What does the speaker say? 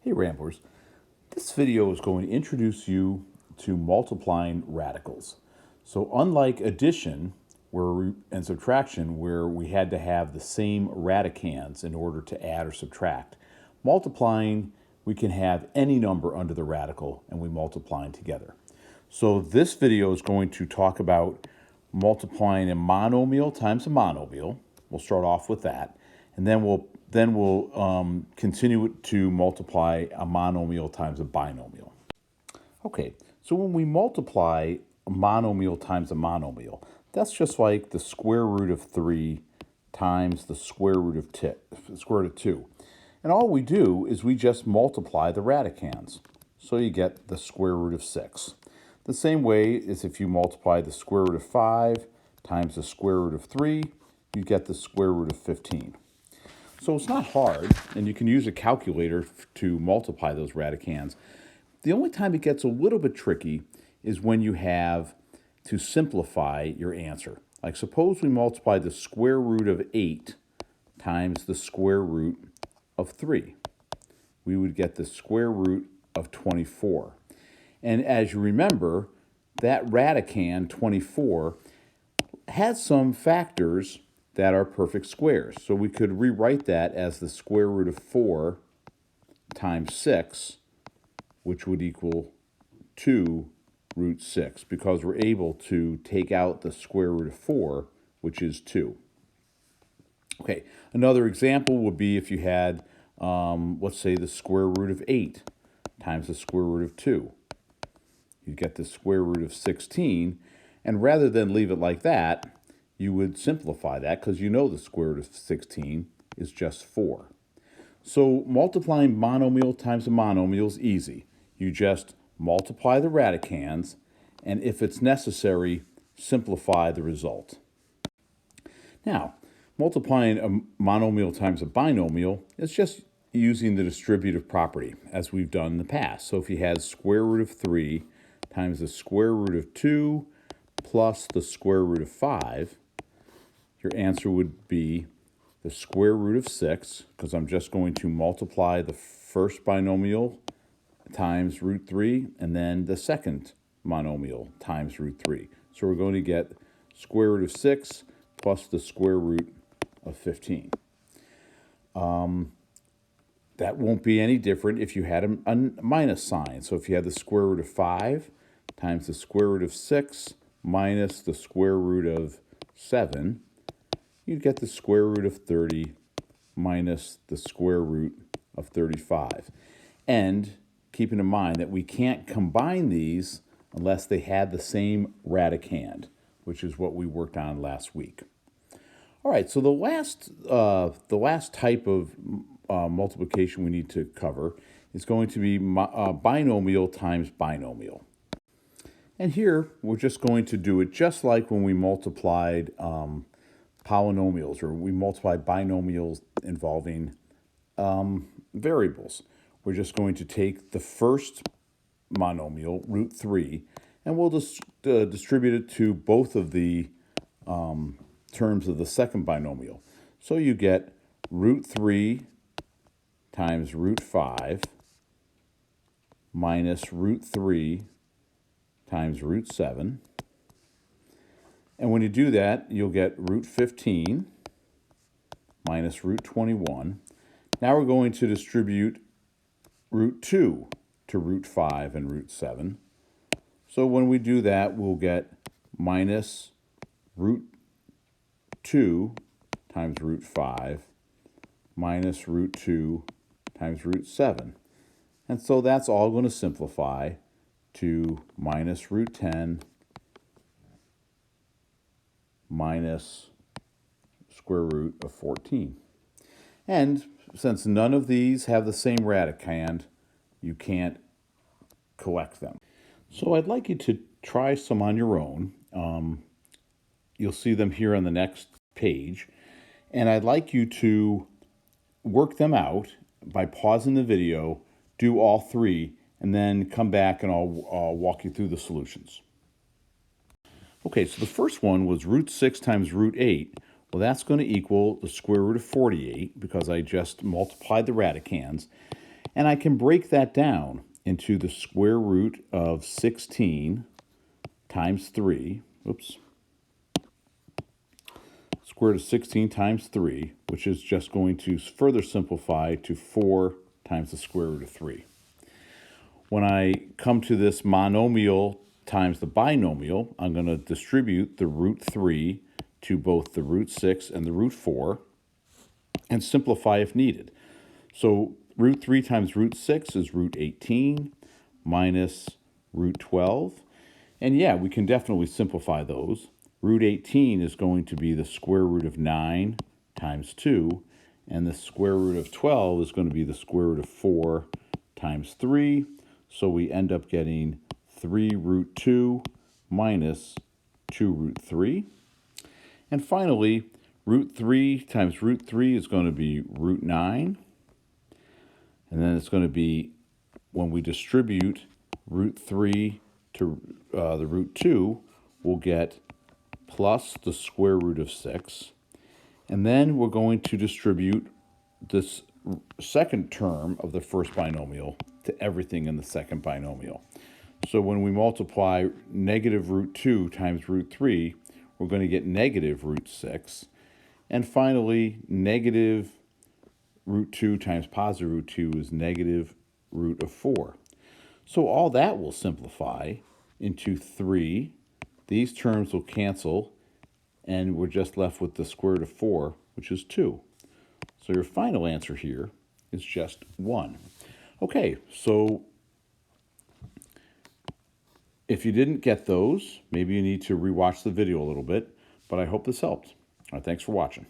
Hey Ramblers, this video is going to introduce you to multiplying radicals. So unlike addition and subtraction where we had to have the same radicands in order to add or subtract, multiplying we can have any number under the radical and we multiply them together. So this video is going to talk about multiplying a monomial times a monomial. We'll start off with that, and then we'll continue to multiply a monomial times a binomial. Okay, so when we multiply a monomial times a monomial, that's just like the square root of 3 times the square root of 2. And all we do is we just multiply the radicands. So you get the square root of 6. The same way as if you multiply the square root of 5 times the square root of 3, you get the square root of 15. So it's not hard, and you can use a calculator to multiply those radicands. The only time it gets a little bit tricky is when you have to simplify your answer. Like suppose we multiply the square root of 8 times the square root of 3. We would get the square root of 24. And as you remember, that radicand, 24, has some factors that are perfect squares. So we could rewrite that as the square root of 4 times 6, which would equal 2 root 6, because we're able to take out the square root of 4, which is 2. Okay, another example would be if you had, let's say, the square root of 8 times the square root of 2. You get the square root of 16, and rather than leave it like that, you would simplify that because you know the square root of 16 is just 4. So multiplying monomial times a monomial is easy. You just multiply the radicands, and if it's necessary, simplify the result. Now, multiplying a monomial times a binomial is just using the distributive property, as we've done in the past. So if you had square root of 3 times the square root of 2 plus the square root of 5, your answer would be the square root of 6, because I'm just going to multiply the first binomial times root 3, and then the second monomial times root 3. So we're going to get square root of 6 plus the square root of 15. That won't be any different if you had a minus sign. So if you had the square root of 5 times the square root of 6 minus the square root of 7, you'd get the square root of 30 minus the square root of 35. And keeping in mind that we can't combine these unless they had the same radicand, which is what we worked on last week. All right, so the last type of multiplication we need to cover is going to be binomial times binomial. And here, we're just going to do it just like when we multiplied polynomials, or we multiplied binomials involving variables. We're just going to take the first monomial, root 3, and we'll just distribute it to both of the terms of the second binomial. So you get root 3 times root 5 minus root 3 times root 7. And when you do that, you'll get root 15 minus root 21. Now we're going to distribute root 2 to root 5 and root 7. So when we do that, we'll get minus root 2 times root 5 minus root 2 times root 7. And so that's all going to simplify to minus root 10 minus square root of 14. And since none of these have the same radicand, you can't collect them. So I'd like you to try some on your own. You'll see them here on the next page. And I'd like you to work them out by pausing the video, do all three, and then come back and I'll walk you through the solutions. Okay, so the first one was root 6 times root 8. Well, that's going to equal the square root of 48 because I just multiplied the radicands. And I can break that down into the square root of 16 times 3. Oops. Square root of 16 times 3, which is just going to further simplify to 4 times the square root of 3. When I come to this monomial times the binomial, I'm going to distribute the root 3 to both the root 6 and the root 4 and simplify if needed. So root 3 times root 6 is root 18 minus root 12. And yeah, we can definitely simplify those. Root 18 is going to be the square root of 9 times 2, and the square root of 12 is going to be the square root of 4 times 3. So we end up getting 3 root 2 minus 2 root 3. And finally, root 3 times root 3 is going to be root 9. And then it's going to be, when we distribute root 3 to the root 2, we'll get plus the square root of 6. And then we're going to distribute this second term of the first binomial to everything in the second binomial. So when we multiply negative root 2 times root 3, we're going to get negative root 6. And finally, negative root 2 times positive root 2 is negative root of 4. So all that will simplify into 3. These terms will cancel, and we're just left with the square root of 4, which is 2. So your final answer here is just 1. Okay, so if you didn't get those, maybe you need to rewatch the video a little bit, but I hope this helped. All right, thanks for watching.